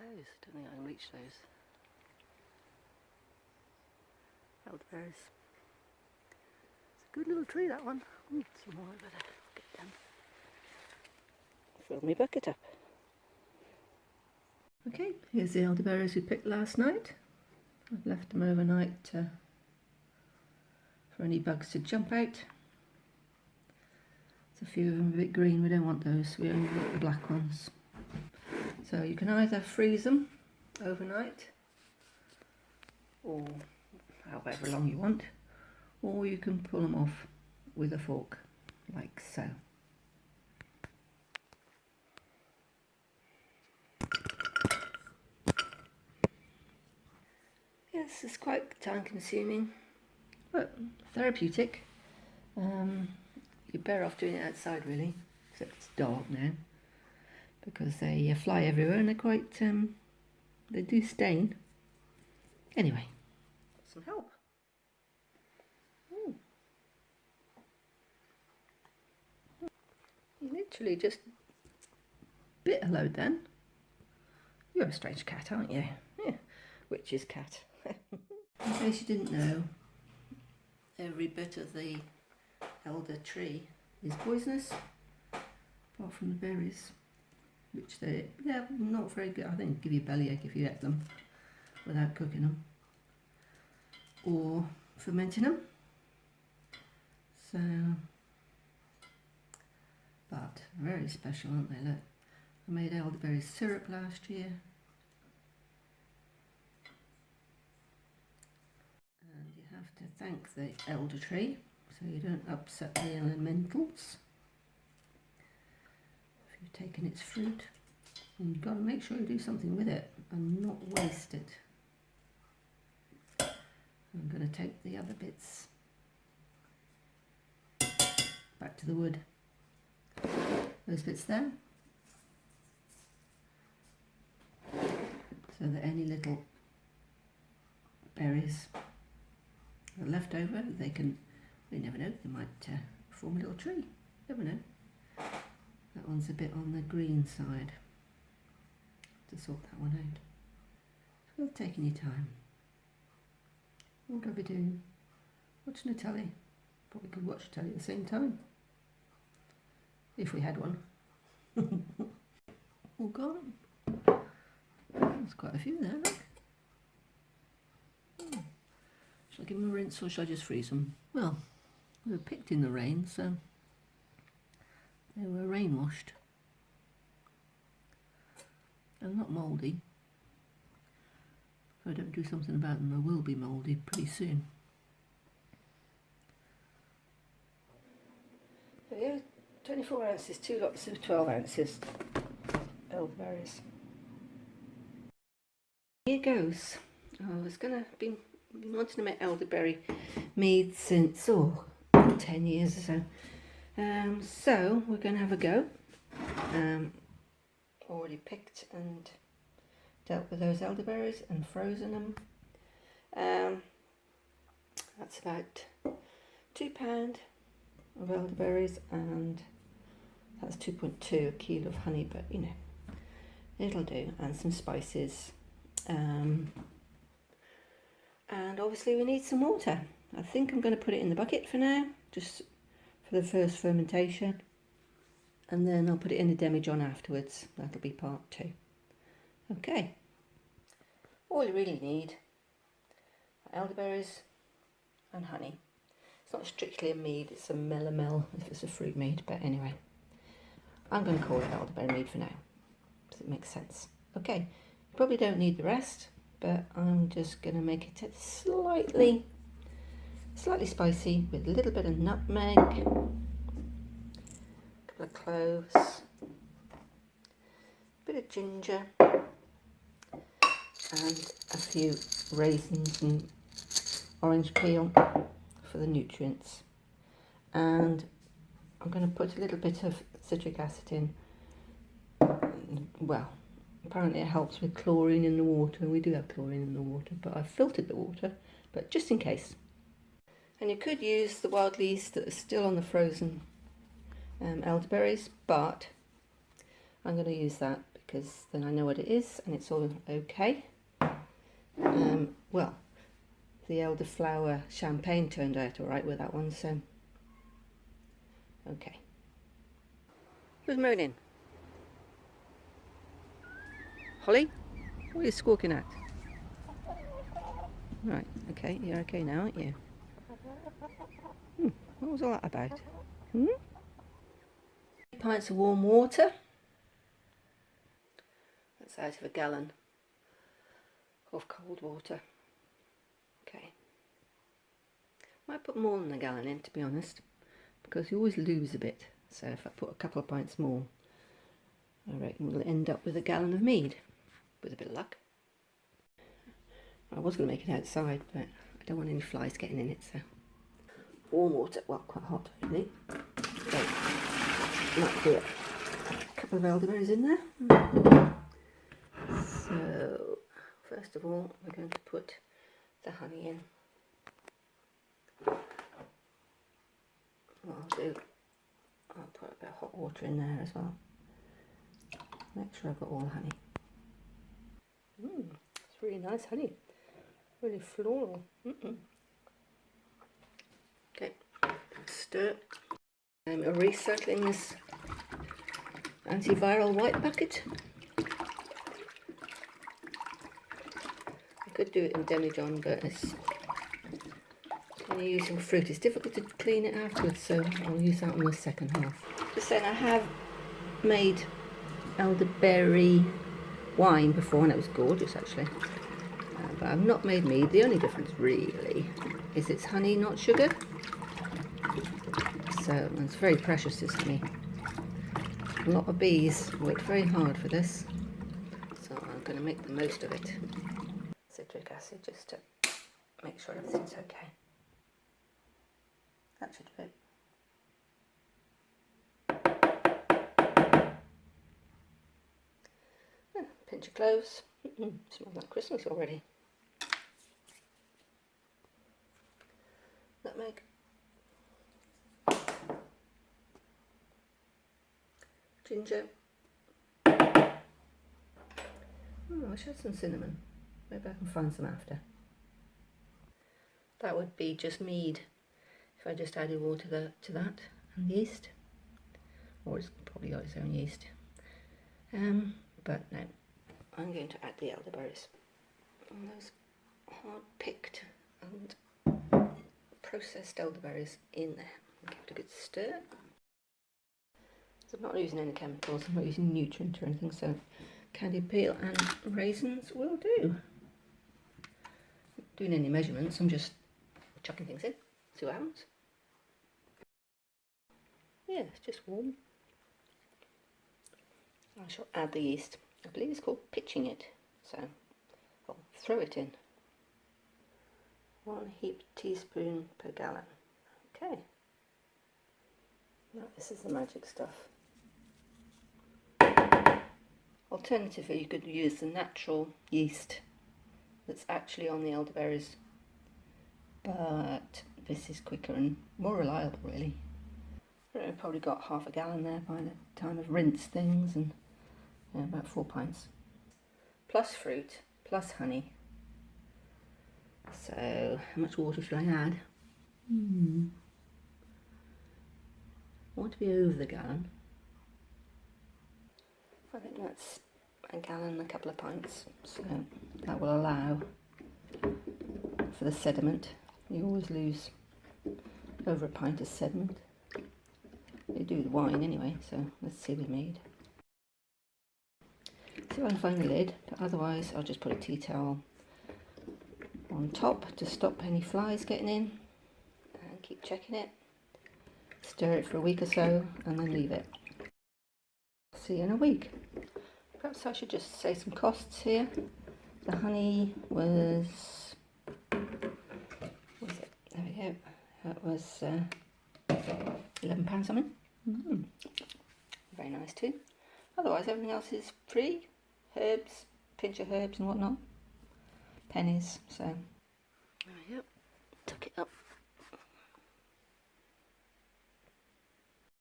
those. Don't think I can reach those. Elderberries. It's a good little tree, that one. Some more over there. Get them. Fill my bucket up. Okay, here's the elderberries we picked last night. I've left them overnight for any bugs to jump out. There's a few of them a bit green, we don't want those, we only want the black ones. So you can either freeze them overnight, or however long you want, or you can pull them off with a fork, like so. Yes, it's quite time consuming, but therapeutic. You're better off doing it outside really, except it's dark now, because they fly everywhere and they're quite, they do stain. Anyway, some help. You literally just bit a load then. You're a strange cat, aren't you? Yeah, witch's cat. In case you didn't know, every bit of the elder tree is poisonous, apart from the berries, which they're not very good. I think give you a bellyache if you ate them without cooking them or fermenting them. So, but very special, aren't they? Look, I made elderberry syrup last year. And you have to thank the elder tree so you don't upset the elementals if you've taken its fruit. And you've got to make sure you do something with it and not waste it. I'm going to take the other bits back to the wood. Those bits there, so that any little berries are left over, they never know, they might form a little tree. Never know. That one's a bit on the green side. To sort that one out. It's worth taking your time. What would I be doing? Watching a telly. Probably could watch a telly at the same time. If we had one. All gone. There's quite a few there, look. Shall I give them a rinse or shall I just freeze them? Well, they were picked in the rain, so they were rain washed. They're not mouldy. If I don't do something about them, they will be mouldy pretty soon. So yeah, 24 ounces, 2 lots of 12 ounces elderberries. Here goes. I was gonna been wanting to make elderberry mead since 10 years or so. So we're gonna have a go. Already picked and dealt with those elderberries and frozen them. That's about £2 of elderberries, and that's 2.2 a kilo of honey, but you know, it'll do, and some spices. And obviously we need some water. I think I'm going to put it in the bucket for now, just for the first fermentation, and then I'll put it in the demijohn afterwards. That'll be part 2. Okay, all you really need are elderberries and honey. It's not strictly a mead, it's a melomel if it's a fruit mead, but anyway, I'm going to call it elderberry mead for now, because it makes sense. Okay, you probably don't need the rest, but I'm just going to make it slightly spicy with a little bit of nutmeg, a couple of cloves, a bit of ginger, and a few raisins and orange peel for the nutrients. And I'm going to put a little bit of citric acid in. Well, apparently it helps with chlorine in the water. We do have chlorine in the water, but I've filtered the water, but just in case. And you could use the wild leaves that are still on the frozen elderberries, but I'm going to use that because then I know what it is and it's all okay. Well, the elderflower champagne turned out all right with that one, so okay. Who's moaning? Holly? What are you squawking at? Right, okay, you're okay now, aren't you? What was all that about? 3 pints of warm water. That's out of a gallon of cold water. Okay. Might put more than a gallon in, to be honest, because you always lose a bit. So if I put a couple of pints more, I reckon we'll end up with a gallon of mead, with a bit of luck. I was going to make it outside, but I don't want any flies getting in it, so. Warm water, well, quite hot, really. So, might do a couple of elderberries in there. So, first of all, we're going to put the honey in. What I'll do, I'll put a bit of hot water in there as well. Make sure I've got all the honey. It's really nice honey. Really floral. Okay, stir. I'm recycling this antiviral white bucket. I could do it in demijohn, but when you're using fruit, it's difficult to clean it afterwards, so I'll use that on the second half. Just saying, I have made elderberry wine before, and it was gorgeous actually. But I've not made mead. The only difference really is it's honey, not sugar. So it's very precious, this honey. A lot of bees worked very hard for this, so I'm going to make the most of it. Citric acid, just to make sure everything's okay. That should do it. Pinch of cloves. Smells like Christmas already. Nutmeg. Ginger. I should have some cinnamon. Maybe I can find some after. That would be just mead if I just added water to that and yeast. Or it's probably got its own yeast. But no, I'm going to add the elderberries. And those hard picked and processed elderberries in there. Give it a good stir. So I'm not using any chemicals, I'm not using nutrient or anything, so candied peel and raisins will do. Not doing any measurements, I'm just chucking things in, see what happens. Yeah, it's just warm. I shall add the yeast. I believe it's called pitching it, so I'll throw it in. 1 heaped teaspoon per gallon. Okay. Now this is the magic stuff. Alternatively, you could use the natural yeast that's actually on the elderberries, but this is quicker and more reliable, really. I've probably got half a gallon there by the time I've rinsed things, and about 4 pints. Plus fruit, plus honey. So, how much water should I add? I want to be over the gallon. I think that's a gallon and a couple of pints, so that will allow for the sediment. You always lose over a pint of sediment. You do the wine anyway, so let's see the mead. See if I can find the lid, but otherwise I'll just put a tea towel on top to stop any flies getting in, and keep checking it. Stir it for a week or so and then leave it. See you in a week. Perhaps I should just say some costs here. The honey was, what was it? There we go. That was £11 something. Very nice too. Otherwise everything else is free. Herbs, pinch of herbs and whatnot. Pennies, so. Yep, tuck it up